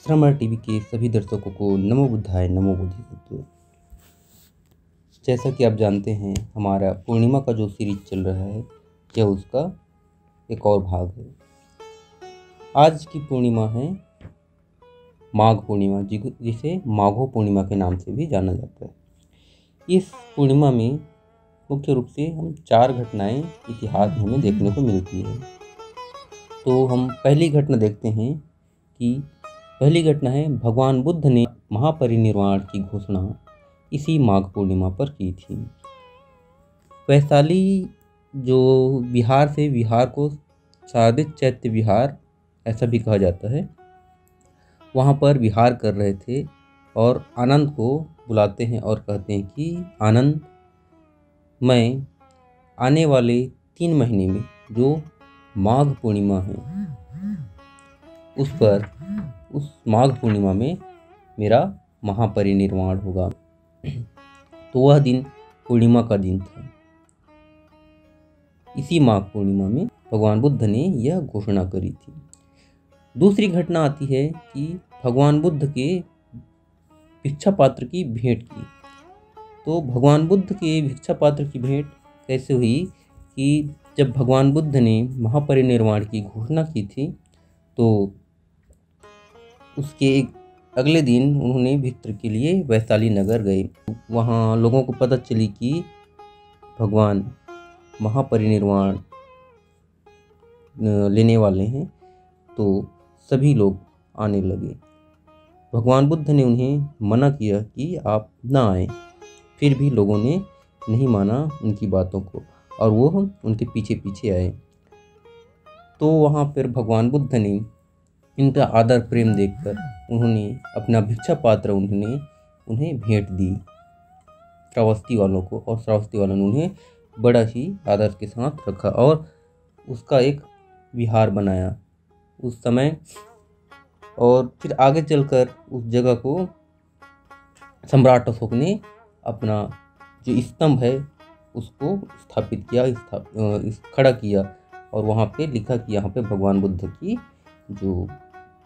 श्रमण टीवी के सभी दर्शकों को नमो बुद्धाय नमो बोधिसत्व। जैसा कि आप जानते हैं, हमारा पूर्णिमा का जो सीरीज चल रहा है यह उसका एक और भाग है। आज की पूर्णिमा है माघ पूर्णिमा, जिसे माघो पूर्णिमा के नाम से भी जाना जाता है। इस पूर्णिमा में मुख्य रूप से हम 4 घटनाएं इतिहास में हमें देखने को मिलती है। तो हम पहली घटना देखते हैं कि पहली घटना है भगवान बुद्ध ने महापरिनिर्वाण की घोषणा इसी माघ पूर्णिमा पर की थी। वैशाली जो बिहार को शारदित चैत्य विहार ऐसा भी कहा जाता है, वहाँ पर विहार कर रहे थे और आनंद को बुलाते हैं और कहते हैं कि आनंद, मैं आने वाले 3 महीने में जो माघ पूर्णिमा है उस माघ पूर्णिमा में मेरा महापरिनिर्वाण होगा। तो वह दिन पूर्णिमा का दिन था। इसी माघ पूर्णिमा में भगवान बुद्ध ने यह घोषणा करी थी। दूसरी घटना आती है कि भगवान बुद्ध के भिक्षा पात्र की भेंट की। तो भगवान बुद्ध के भिक्षा पात्र की भेंट कैसे हुई कि जब भगवान बुद्ध ने महापरिनिर्वाण की घोषणा की थी तो उसके एक अगले दिन उन्होंने भिक्षा के लिए वैशाली नगर गए। वहाँ लोगों को पता चली कि भगवान महापरिनिर्वाण लेने वाले हैं, तो सभी लोग आने लगे। भगवान बुद्ध ने उन्हें मना किया कि आप ना आए, फिर भी लोगों ने नहीं माना उनकी बातों को और वो उनके पीछे पीछे आए। तो वहाँ पर भगवान बुद्ध ने इनका आदर प्रेम देखकर उन्होंने अपना भिक्षा पात्र उन्हें भेंट दी श्रावस्ती वालों को, और श्रावस्ती वालों ने उन्हें बड़ा ही आदर के साथ रखा और उसका एक विहार बनाया उस समय। और फिर आगे चलकर उस जगह को सम्राट अशोक ने अपना जो स्तंभ है उसको स्थापित किया, खड़ा किया और वहाँ पे लिखा कि यहाँ पे भगवान बुद्ध की जो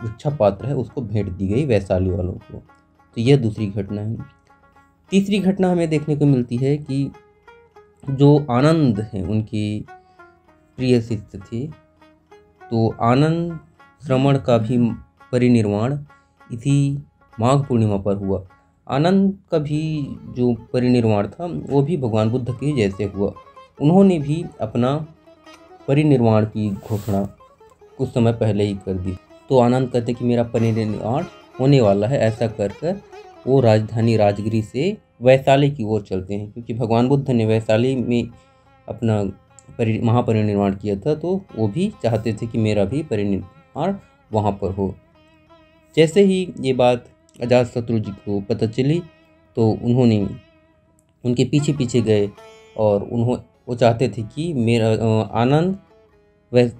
भिक्षा पात्र है उसको भेंट दी गई वैशाली वालों को। तो यह दूसरी घटना है। तीसरी घटना हमें देखने को मिलती है कि जो आनंद है उनके प्रिय शिष्य थे, तो आनंद श्रमण का भी परिनिर्वाण इसी माघ पूर्णिमा पर हुआ। आनंद का भी जो परिनिर्वाण था वो भी भगवान बुद्ध के जैसे हुआ। उन्होंने भी अपना परिनिर्वाण की घोषणा कुछ समय पहले ही कर दी। तो आनंद कहते कि मेरा परिनिर्वाण होने वाला है, ऐसा कर कर वो राजधानी राजगिरी से वैशाली की ओर चलते हैं, क्योंकि भगवान बुद्ध ने वैशाली में अपना महापरिनिर्वाण किया था, तो वो भी चाहते थे कि मेरा भी परिनिर्वाण वहाँ पर हो। जैसे ही ये बात अजातशत्रु जी को पता चली तो उन्होंने उनके पीछे पीछे गए और वो चाहते थे कि मेरा आनंद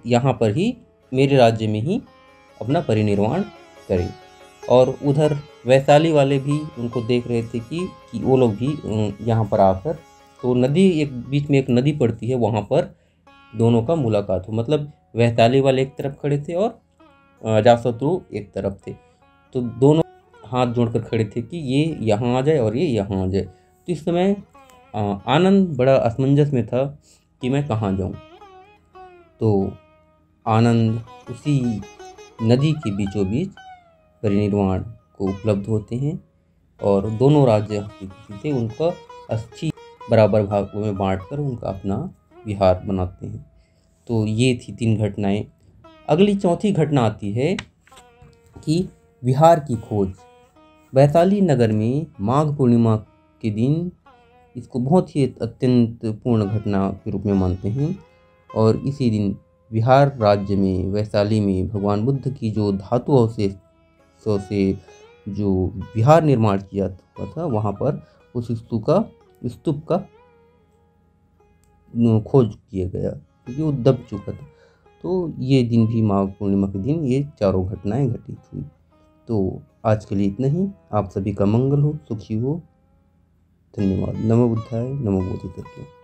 यहाँ पर ही मेरे राज्य में ही अपना परिनिर्वाण करे। और उधर वैशाली वाले भी उनको देख रहे थे कि वो लोग भी यहाँ पर आकर, तो नदी एक बीच में एक नदी पड़ती है, वहाँ पर दोनों का मुलाकात हो। मतलब वैशाली वाले एक तरफ खड़े थे और अजातशत्रु एक तरफ थे, तो दोनों हाथ जोड़कर खड़े थे कि ये यहाँ आ जाए और ये यहाँ आ जाए। तो इस समय आनंद बड़ा असमंजस में था कि मैं कहाँ जाऊँ। तो आनंद उसी नदी के बीचों बीच परिनिर्वाण को उपलब्ध होते हैं और दोनों राज्य थे उनका अस्थि बराबर भागों में बांटकर उनका अपना विहार बनाते हैं। तो ये थी 3 घटनाएं। अगली चौथी घटना आती है कि विहार की खोज। वैशाली नगर में माघ पूर्णिमा के दिन इसको बहुत ही अत्यंत पूर्ण घटना के रूप में मानते हैं और इसी दिन विहार राज्य में वैशाली में भगवान बुद्ध की जो धातुओं से जो विहार निर्माण किया हुआ था, वहाँ पर उस स्तूप का खोज किया गया क्योंकि वो दब चुका था। तो ये दिन भी माघ पूर्णिमा के दिन ये चारों घटनाएं घटित हुई। तो आज के लिए इतना ही। आप सभी का मंगल हो, सुखी हो। धन्यवाद। नमो बुद्धाय नमो बोधिसत्व।